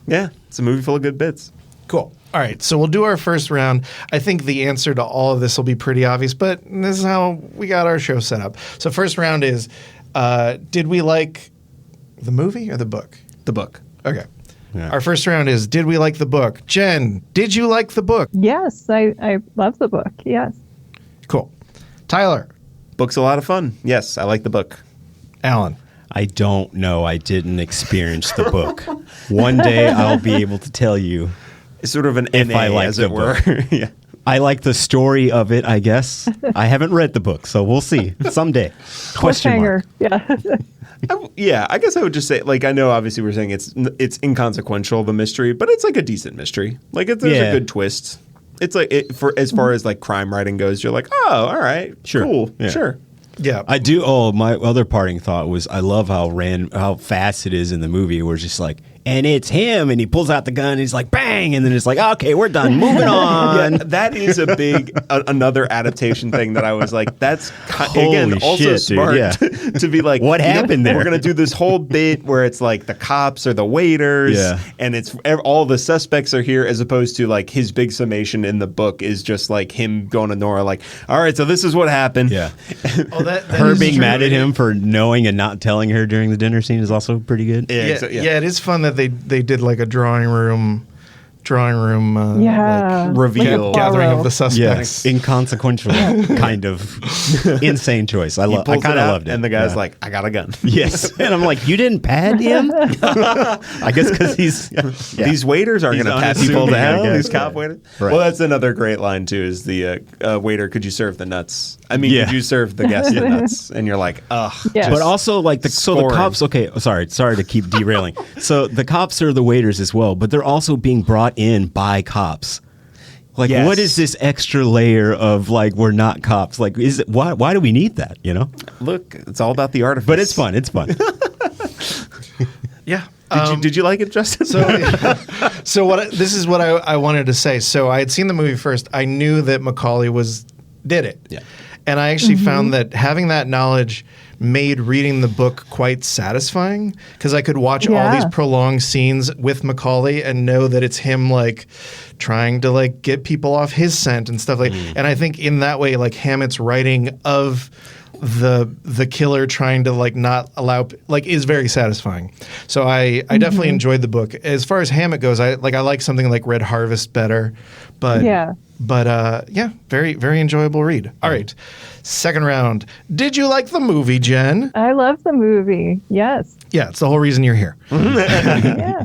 it's a movie full of good bits. Cool. All right, so we'll do our first round. I think the answer to all of this will be pretty obvious, but this is how we got our show set up. So first round is, did we like the movie or the book? The book. Okay. Yeah. Our first round is, did we like the book? Jen, did you like the book? Yes, I love the book. Yes. Cool. Tyler, Book's a lot of fun. Yes, I like the book. Allan, I don't know. I didn't experience the book. One day I'll be able to tell you. It's sort of an If NA, I like as the it were. Yeah. I like the story of it, I guess. I haven't read the book, so we'll see someday. Question mark. Cliffhanger. Yeah. Yeah, I guess I would just say, like, I know obviously we're saying it's inconsequential, the mystery, but it's like a decent mystery. Like, there's a good twist. It's like, for as far as like crime writing goes, you're like, oh, all right, Sure. cool, Yeah. sure. yeah. I do. Oh, my other parting thought was I love how fast it is in the movie. Where it's just like, and it's him, and he pulls out the gun, and he's like, bang, and then it's like, okay, we're done, moving on. Yeah, that is a big another adaptation thing that I was like, that's Holy again also shit, dude, smart yeah. to be like, What happened there? We're gonna do this whole bit where it's like the cops or the waiters, Yeah. and it's all the suspects are here, as opposed to like his big summation in the book is just like him going to Nora, like, all right, so this is what happened. Yeah. Oh, that Her is being true. mad at him for knowing and not telling her during the dinner scene is also pretty good. Yeah, Yeah, it is fun that they did like a drawing room Yeah. like, reveal. gathering of the Yes, suspects. inconsequential kind of insane choice. I He I pulls kind it of out, loved it. and the guy's Yeah. like, I got a gun. yes, and I'm like, you didn't pad him? I guess because he's These waiters are He's going to pat people unassuming, I down. guess. These cop waiters. Right. Well, that's another great line too. Is the waiter? Could you serve the nuts? I mean, Yeah. could you serve the guest the nuts? And you're like, ugh. Yes. But also, like, the scoring. cops. Okay, sorry to keep derailing. So the cops are the waiters as well, but they're also being brought in by cops. Like, Yes. what is this extra layer of like we're not cops? Like, is it why do we need that? You know? Look, it's all about the artifice. But it's fun. It's fun. Yeah. Did you like it, Justin? So this is what I wanted to say. So I had seen the movie first. I knew that Macaulay did it. Yeah. And I actually found that having that knowledge made reading the book quite satisfying because I could watch all Yeah. these prolonged scenes with Macaulay and know that it's him like trying to like get people off his scent and stuff like. And I think in that way, like Hammett's writing of the killer trying to like not allow like is very satisfying. So I definitely enjoyed the book. As far as Hammett goes, I like something like Red Harvest better, but Yeah. very very enjoyable read. All right, second round. Did you like the movie, Jen? I love the movie. Yes. Yeah, it's the whole reason you're here. Yeah.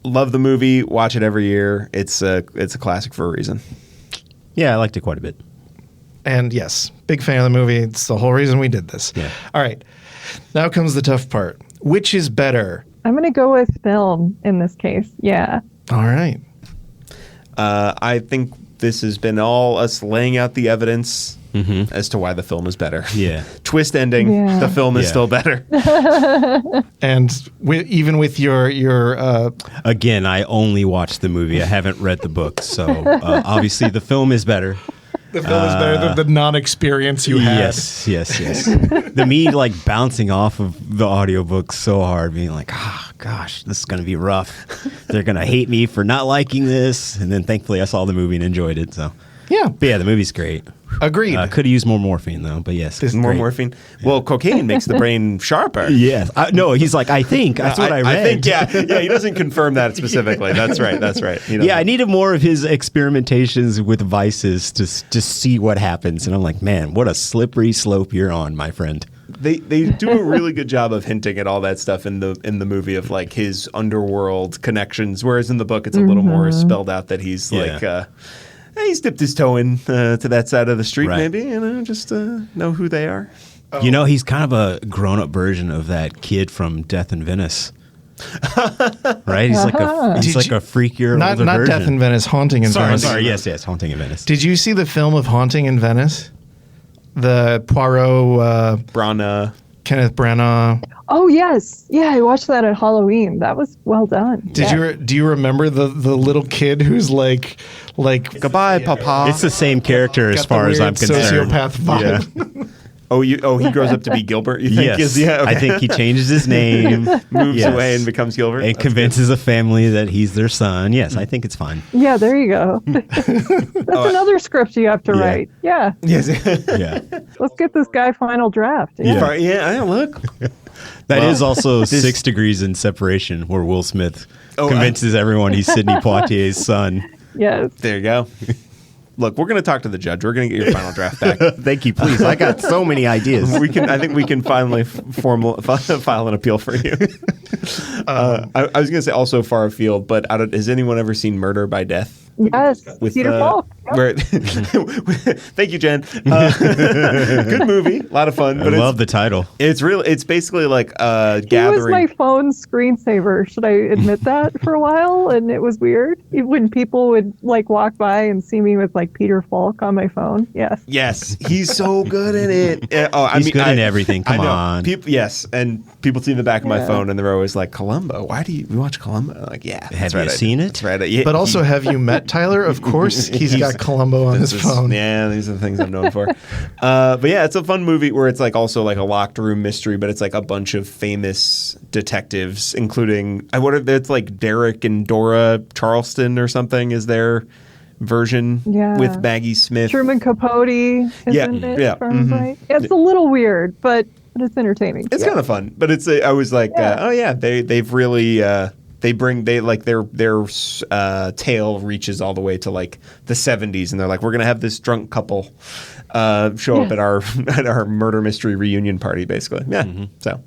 Love the movie. Watch it every year. It's a classic for a reason. Yeah, I liked it quite a bit. And yes, big fan of the movie. It's the whole reason we did this. Yeah. All right, now comes the tough part. Which is better? I'm going to go with film in this case. Yeah. All right. I think this has been all us laying out the evidence as to why the film is better. Yeah. Twist ending. Yeah. The film is Yeah. still better. And even with your Again, I only watched the movie. I haven't read the book, so obviously the film is better. the film is better than the non-experience you had. Yes. The me like bouncing off of the audiobook so hard, being like, oh gosh, this is gonna be rough. They're gonna hate me for not liking this. And then thankfully I saw the movie and enjoyed it. So Yeah, but yeah, the movie's great. agreed. Could have used more morphine though, but yes. More great. morphine. Well, cocaine makes the brain sharper. Yes. No, he's like, I think. That's what I read. I think, yeah. He doesn't confirm that specifically. That's right. He doesn't. Yeah, I needed more of his experimentations with vices to see what happens. And I'm like, man, what a slippery slope you're on, my friend. They do a really good job of hinting at all that stuff in the movie of like his underworld connections, whereas in the book it's a little more spelled out that he's like he's dipped his toe in to that side of the street, Right. maybe, just know who they are. You know, he's kind of a grown-up version of that kid from Death in Venice. Right? He's like a Did you- freakier not older version. Death in Venice, Haunting in Venice. Sorry, yes, Haunting in Venice. Did you see the film of Haunting in Venice? the Poirot, Branagh. Kenneth Branagh. Oh yes, yeah, I watched that at Halloween. That was well done. Do you remember the little kid who's like Goodbye, Papa. It's the same character as got the far as weird I'm concerned. sociopath vibe? Yeah. He grows up to be Gilbert, you think? Yes. Okay. I think he changes his name, Moves Yes. away and becomes Gilbert. and That's convinces a family that he's their son. Yes, I think it's fine. Yeah, there you go. That's another script you have to write. Yeah, good. Yes. Yeah. let's get this guy final draft. Yeah. Yeah, look. That Well, is also 6 Degrees in Separation, where Will Smith Oh, convinces everyone he's Sidney Poitier's son. Yes. There you go. Look, we're going to talk to the judge. We're going to get your final draft back. Thank you, please. I got so many ideas. I think we can finally file an appeal for you. I was going to say also far afield, but has anyone ever seen Murder by Death? Yes. Peter Falk. Yep. Where, thank you, Jen. Good movie, a lot of fun. I But love the title. it's basically like He was gathering. my phone screensaver. Should I admit that for a while? And it was weird when people would like walk by and see me with like Peter Falk on my phone. Yes. Yes, he's so good at it. He's good in everything. Come I know. on. Yes, and people see in the back of my phone and they're always like, Columbo, why do you watch Columbo? I'm like, yeah. Have you seen it? That's right. Yeah, But also, have you met Tyler? Of course, he's got Columbo on his phone. Yeah, these are the things I'm known for. But yeah, it's a fun movie where it's like also like a locked room mystery, but it's like a bunch of famous detectives, including it's like Derek and Dora Charleston or something is their version with Maggie Smith. Truman Capote, isn't it? Yeah. If I'm right? It's a little weird, but it's entertaining. It's kind of fun, but I was like, they've really their tale reaches all the way to like the 70s, and they're like, we're gonna have this drunk couple show up at our murder mystery reunion party, basically. Yeah. So,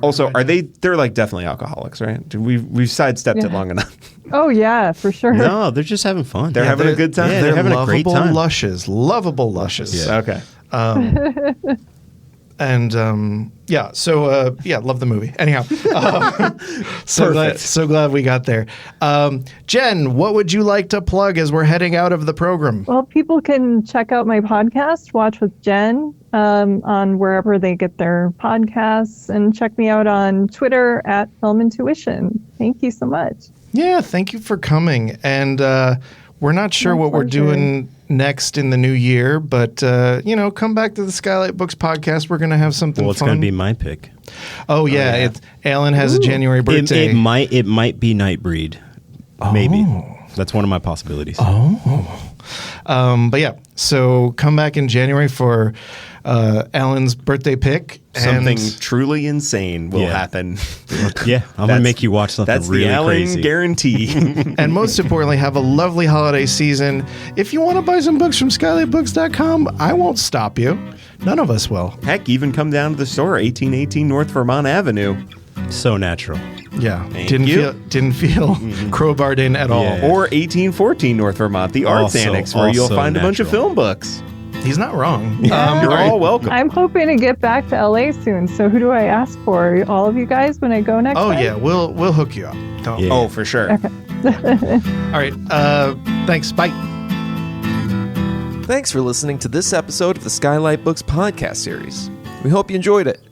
also, they're like definitely alcoholics, right? We've sidestepped it long enough. Oh yeah, for sure. No, they're just having fun. They're having a good time. Yeah, They're having a great time. Lovable lushes. Yeah. Okay. And love the movie. Anyhow, so glad we got there. Jen, what would you like to plug as we're heading out of the program? Well, people can check out my podcast, Watch with Jen, on wherever they get their podcasts, and check me out on Twitter at Film Intuition. Thank you so much. Yeah, thank you for coming. And we're not sure what we're doing next in the new year, but come back to the Skylight Books podcast. We're going to have something fun. Well, it's going to be my pick. Oh yeah, Allan has a January birthday. It might be Nightbreed. Maybe. That's one of my possibilities. But yeah, so come back in January for Allan's birthday pick. Something truly insane will happen. Yeah, I'm going to make you watch something really crazy. That's the Allan guarantee. And most importantly, have a lovely holiday season. If you want to buy some books from skylightbooks.com, I won't stop you. None of us will. Heck, even come down to the store, 1818 North Vermont Avenue. So natural. Yeah, Thank didn't you. feel crowbarred in at all. Yeah. Or 1814 North Vermont, the Arts Annex, where you'll find a bunch of film books. He's not wrong. You're all welcome. I'm hoping to get back to LA soon. So who do I ask for? All of you guys when I go next time? Yeah, we'll hook you up. Don't. Yeah. Oh, for sure. Okay. All right. Thanks. Bye. Thanks for listening to this episode of the Skylight Books podcast series. We hope you enjoyed it.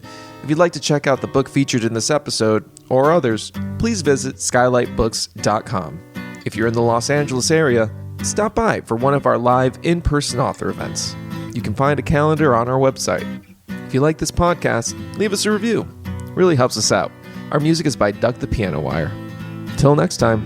If you'd like to check out the book featured in this episode, or others, please visit skylightbooks.com. If you're in the Los Angeles area, stop by for one of our live in-person author events. You can find a calendar on our website. If you like this podcast, leave us a review. It really helps us out. Our music is by Duck the Piano Wire. Till next time.